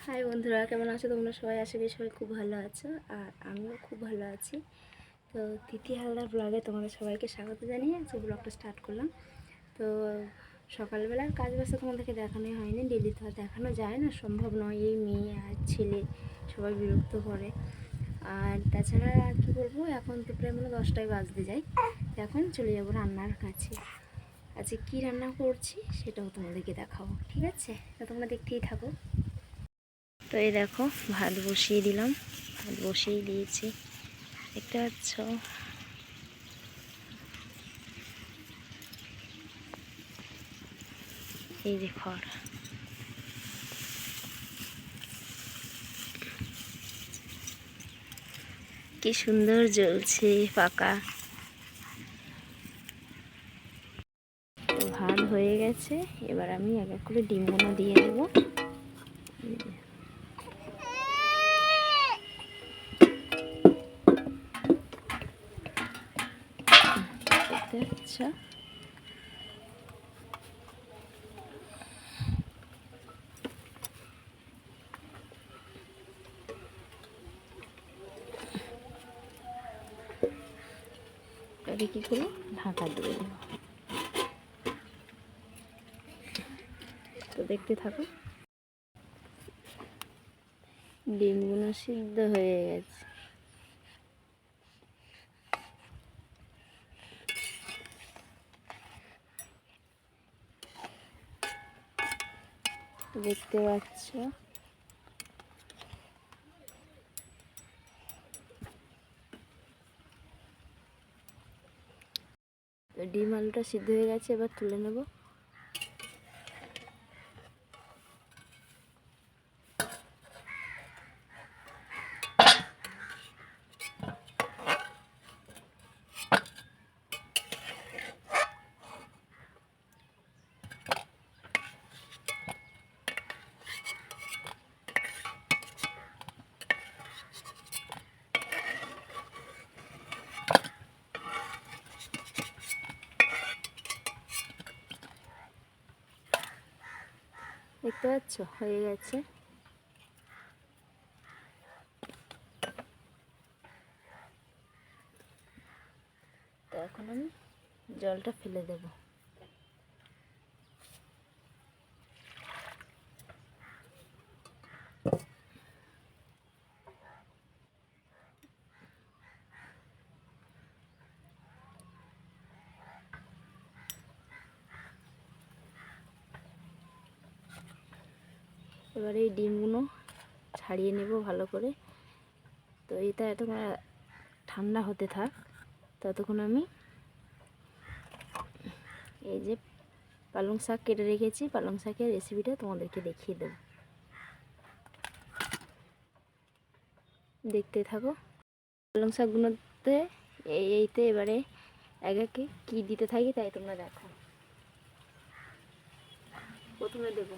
High বন্ধুরা, কেমন আছো তোমরা সবাই? আশা করি সবাই খুব ভালো আছো, আর আমিও খুব ভালো আছি। তো তিথি হালদার ব্লগে তোমাদের সবাইকে স্বাগত জানিয়ে আজকে ব্লগটা স্টার্ট করলাম। তো সকালবেলার কাজ বাসে তোমাদেরকে দেখানোই হয়নি, ডেলি তো আর দেখানো যায় না, সম্ভব নয়। এই মেয়ে আর ছেলে সবাই বিরক্ত করে। আর তাছাড়া কী বলবো, এখন তো প্রায় 10টায় বাজতে যায়। এখন চলে যাবো রান্নার কাছে। আজকে কী রান্না করছি সেটাও তোমাদেরকে দেখাবো, ঠিক আছে? তো তোমরা দেখতেই থাকো। তো এই দেখো, ভাত বসিয়ে দিলাম, ভাত বসিয়ে দিয়েছি, দেখতে পাচ্ছ। এই যে খড়, কি সুন্দর জ্বলছে পাকা। ভাত হয়ে গেছে, এবার আমি এক এক করে ডিমগুলো দিয়ে দেবো। দেখতে পাচ্ছ, এবারে কী করবো, ঢাকা দিয়ে দেবো। তো দেখতে থাকো, ডিমগুলো সিদ্ধ হয়ে গেছে। দেখতে পাচ্ছ, ডিম আলুটা সিদ্ধ হয়ে গেছে, এবার তুলে নেব। দেখতে পাচ্ছ, হয়ে গেছে। তো এখন আমি জলটা ফেলে দেব। এবারে এই ডিমগুলো ছাড়িয়ে নেব ভালো করে। তো এটা এতক্ষণ ঠান্ডা হতে থাক, ততক্ষণ আমি এই যে পালং শাক কেটে রেখেছি, পালং শাকের রেসিপিটা তোমাদেরকে দেখিয়ে দেব, দেখতে থাকো। পালং শাকগুলোতে এইতে এবারে এক একে কী দিতে থাকি তাই তোমরা দেখো। প্রথমে দেব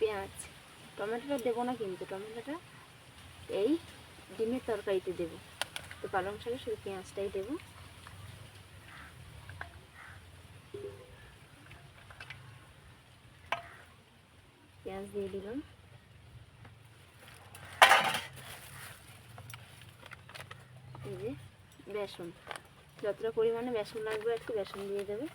পেঁয়াজ, টমেটোটা দেবো না, কিন্তু টমেটোটা এই ডিমের তরকারিতে দেব। তো পালং শাকে শুধু পেঁয়াজটাই দেবো। পেঁয়াজ দিয়ে দিলাম। এই যে বেসন, যতটা পরিমাণে বেসন লাগবে একটু বেসন দিয়ে দেবে।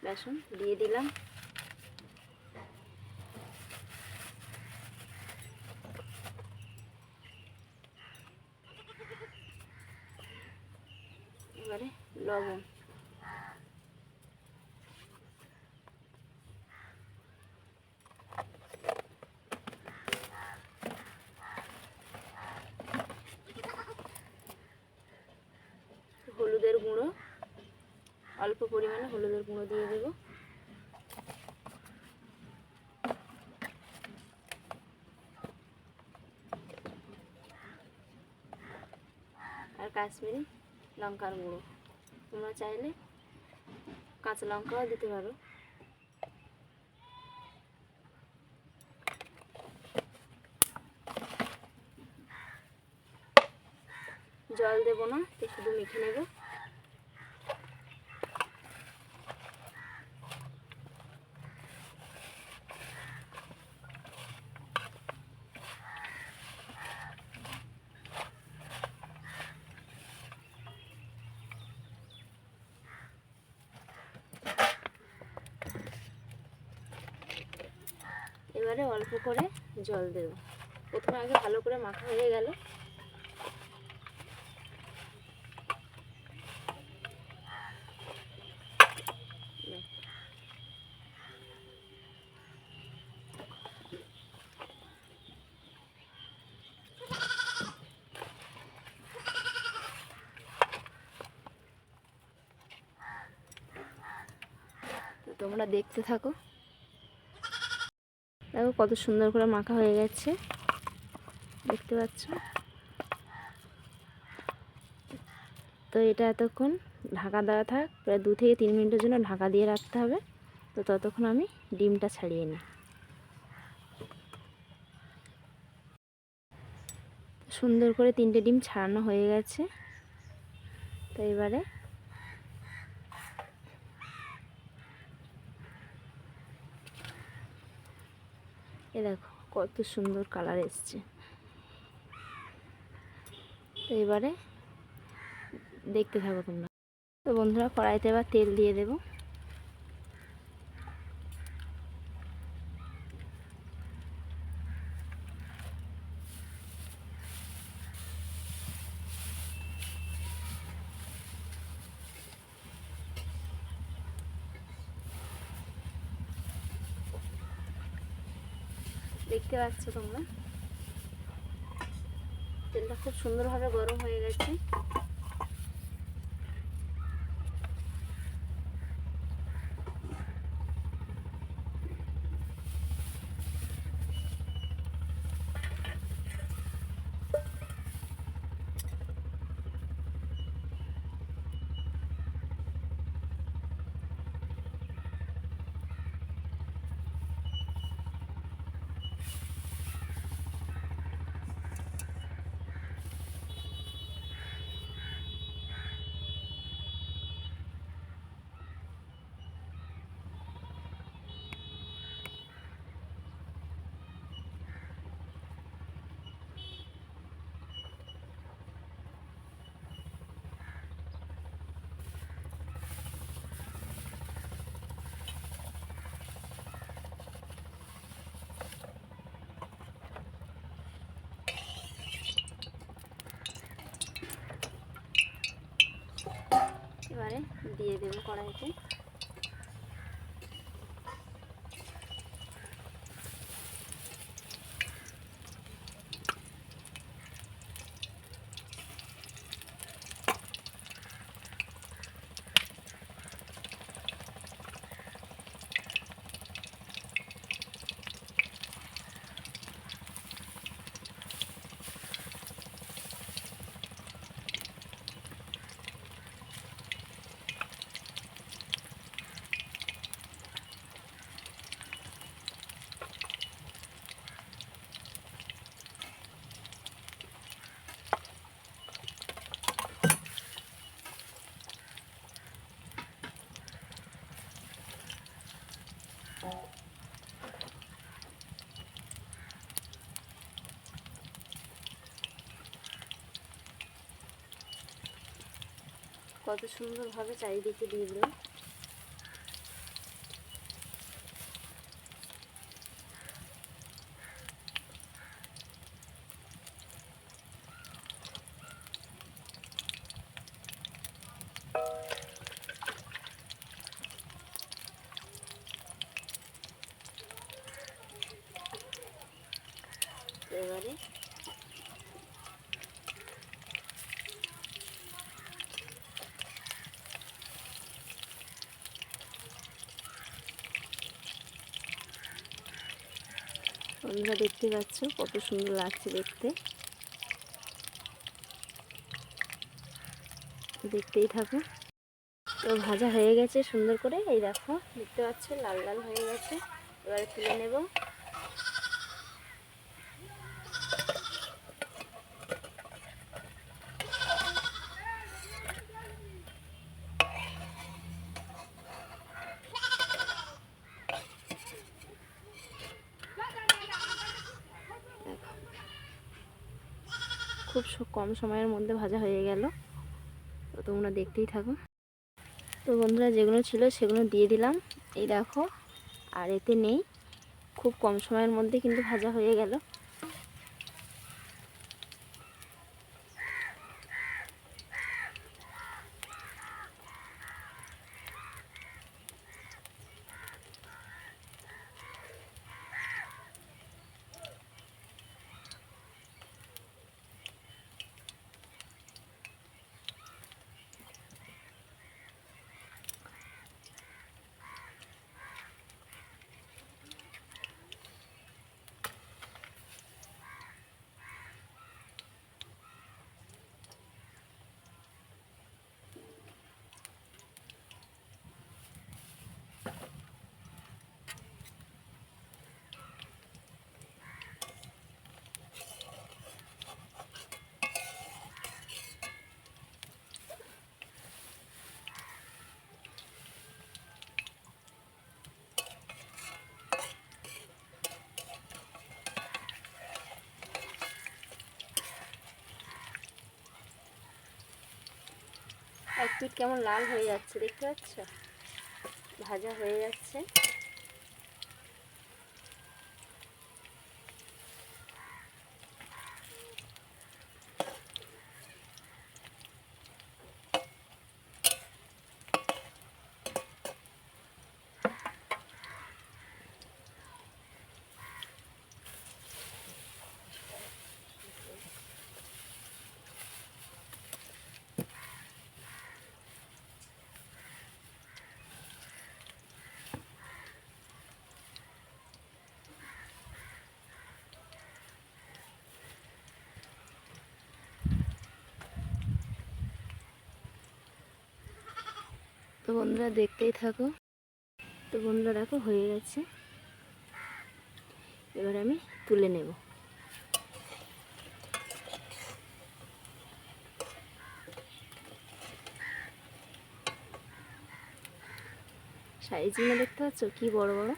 বেসন দিয়ে দিলাম। এবারে লবণ, হলুদের গুঁড়ো, অল্প পরিমাণে হলুদের গুঁড়ো দিয়ে দেব। আর কাশ্মীরি লঙ্কার গুঁড়ো, তোমরা চাইলে কাঁচা লঙ্কাও দিতে পারো। জল দেবো না, তো শুধু মেখে নেব। এবারে অল্প করে জল দেব। প্রথমে আগে ভালো করে মাখা হয়ে গেল। তোমরা দেখতে থাকো। দেখো কত সুন্দর করে মাখা হয়ে গেছে, দেখতে পাচ্ছ। তো এটা এতক্ষণ ঢাকা দেওয়া থাক, প্রায় 2 থেকে 3 মিনিটের জন্য ঢাকা দিয়ে রাখতে হবে। তো ততক্ষণ আমি ডিমটা ছাড়িয়ে নিই। সুন্দর করে 3টে ডিম ছাড়ানো হয়ে গেছে। তো এবারে এ দেখো কত সুন্দর কালার এসছে। তো এবারে দেখতে থাকো তোমরা। তো বন্ধুরা, কড়াইতে এবার তেল দিয়ে দেব। দেখতে পাচ্ছ তোমরা, তেলটা খুব সুন্দরভাবে গরম হয়ে গেছে। এবারে দিয়ে দেবো কড়াইতে। কত সুন্দরভাবে চারিদিকে দিয়ে দিল। এবারে তোমরা দেখতে পাচ্ছ কত সুন্দর লাগছে দেখতে। দেখতেই থাকো। তো ভাজা হয়ে গেছে সুন্দর করে, এই দেখো দেখতে পাচ্ছ লাল লাল হয়ে গেছে। এবারে তুলে নেব। খুব কম সময়ের মধ্যে ভাজা হয়ে গেল। তো তোমরা দেখতেই থাকো। তো বন্ধুরা, যেগুলো ছিল সেগুলো দিয়ে দিলাম, এই দেখো। আর এতে নেই, খুব কম সময়ের মধ্যে কিন্তু ভাজা হয়ে গেল। এক পিঠ কেমন লাল হয়ে যাচ্ছে, দেখতে পাচ্ছ? ভাজা হয়ে যাচ্ছে। তো বন্ধুরা দেখতেই থাকো। তো বন্ধুরা দেখো, হয়ে গেছে। এবার আমি তুলে নেব। সাইজগুলো দেখতে পাচ্ছ কি বড় বড়।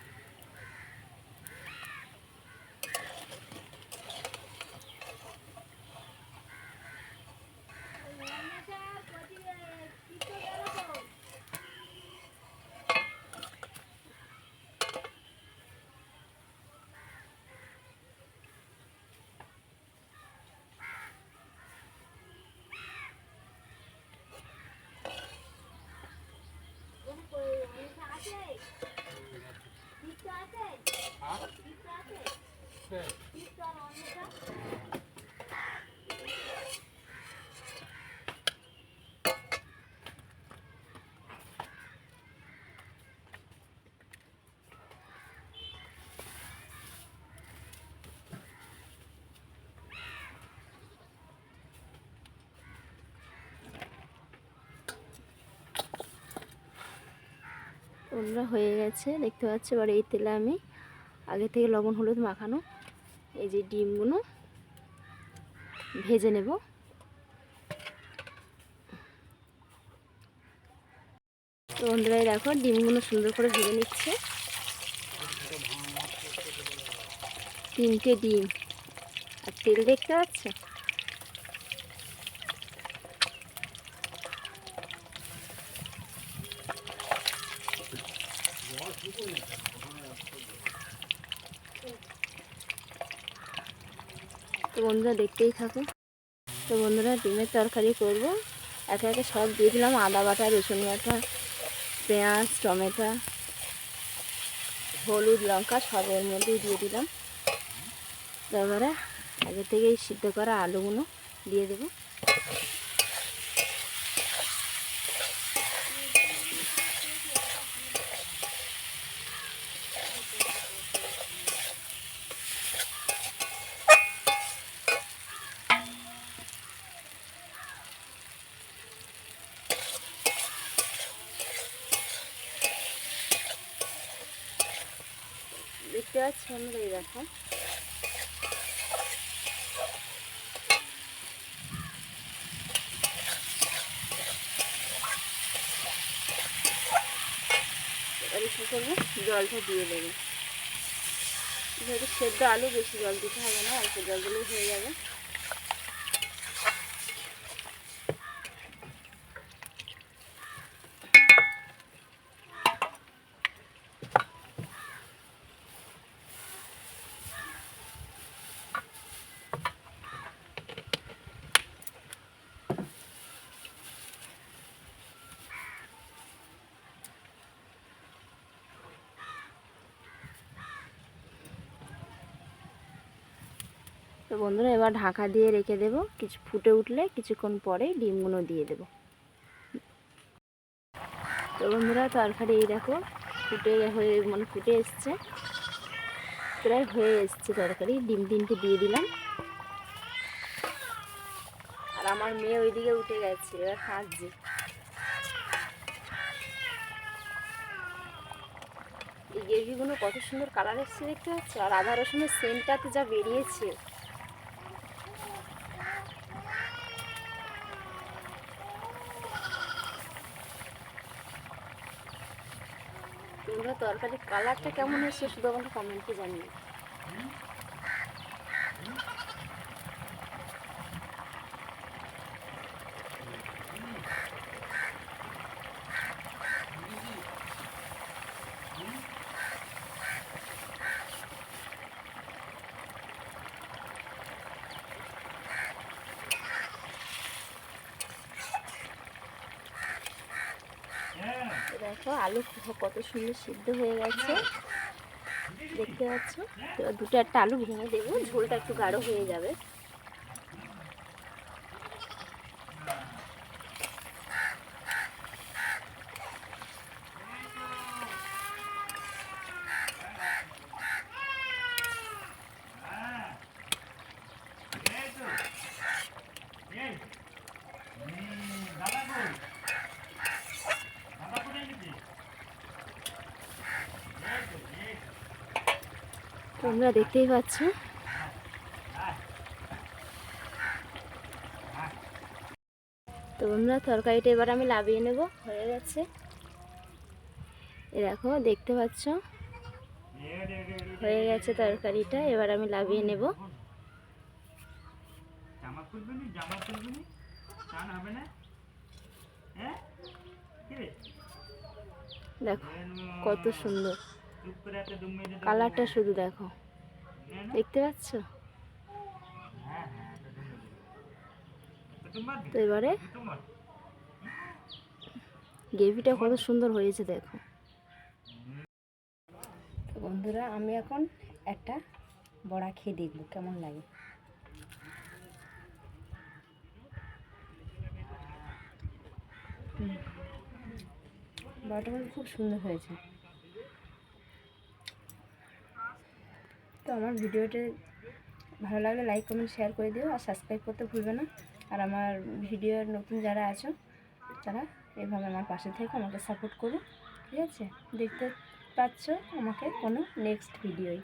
বন্ধুরা হয়ে গেছে, দেখতে পাচ্ছ। এবার এই তেলে আমি আগে থেকে লবণ হলুদ মাখানো এই যে ডিমগুলো ভেজে নেব। তো বন্ধুরা দেখো, ডিমগুলো সুন্দর করে ভেজে নিচ্ছে। 3টে ডিম আর তেল দেখতে পাচ্ছ। তো বন্ধুরা দেখতেই থাকো। তো বন্ধুরা, ডিমের তরকারি করব। একে একে সব দিয়ে দিলাম, আদা বাটা, রসুন বাটা, পেঁয়াজ, টমেটো, হলুদ, লঙ্কা সব এর মধ্যেই দিয়ে দিলাম। এবারে আগে থেকেই সিদ্ধ করা আলুগুলো দিয়ে দেবো। দেখতে পাচ্ছি আমরা, এই দেখো। এবারে কী করবো, জলটা দিয়ে দেবো। যেহেতু সেদ্ধ আলু, বেশি জল দিতে হবে না, অল্প জল দিলেই হয়ে যাবে। তো বন্ধুরা এবার ঢাকা দিয়ে রেখে দেব, কিছু ফুটে উঠলে কিছুক্ষণ পরে ডিমগুলো দিয়ে দেব। তো বন্ধুরা তরকারি এই দেখো ফুটে এসছে, প্রায় হয়ে এসছে তরকারি। ডিম 3টে দিয়ে দিলাম। আর আমার মেয়ে ওইদিকে উঠে গেছে, এবার কাঁদছে। এই গ্রেভিগুলো কত সুন্দর কালার এসছে দেখতে পাচ্ছ, আর আদা রসুনের সেন্টটাতে যা বেরিয়েছে। তোমরা তরকারির কালারটা কেমন এসছে শুধু আমাকে কমেন্টে জানিও। দেখো আলু কত সুন্দর সিদ্ধ হয়ে গেছে দেখতে পাচ্ছ। এবার 2-1টা আলু ভেঙে দেবো, ঝোলটা একটু গাঢ় হয়ে যাবে। তোমরা দেখতেই পাচ্ছ। তো বন্ধুরা তরকারিটা এবার আমি নামিয়ে নেব, হয়ে গেছে। দেখো দেখতে পাচ্ছ হয়ে গেছে তরকারিটা, এবার আমি নামিয়ে নেব। দেখো কত সুন্দর কালারটা, শুধু দেখো, দেখতে পাচ্ছ। তো এবারে গ্রেভিটা কত সুন্দর হয়েছে দেখো। তো বন্ধুরা আমি এখন একটা বড়া খেয়ে দেখব কেমন লাগে। বড়াটা খুব সুন্দর হয়েছে। তো আমার ভিডিওটা ভালো লাগলে লাইক কমেন্ট শেয়ার করে দিও, আর সাবস্ক্রাইব করতে ভুলবে না। আর আমার ভিডিওর নতুন যারা আছো তারা এভাবে আমার পাশে থেকে আমাকে সাপোর্ট করো, ঠিক আছে। দেখতে পাচ্ছ আমাকে কোনো নেক্সট ভিডিওয়।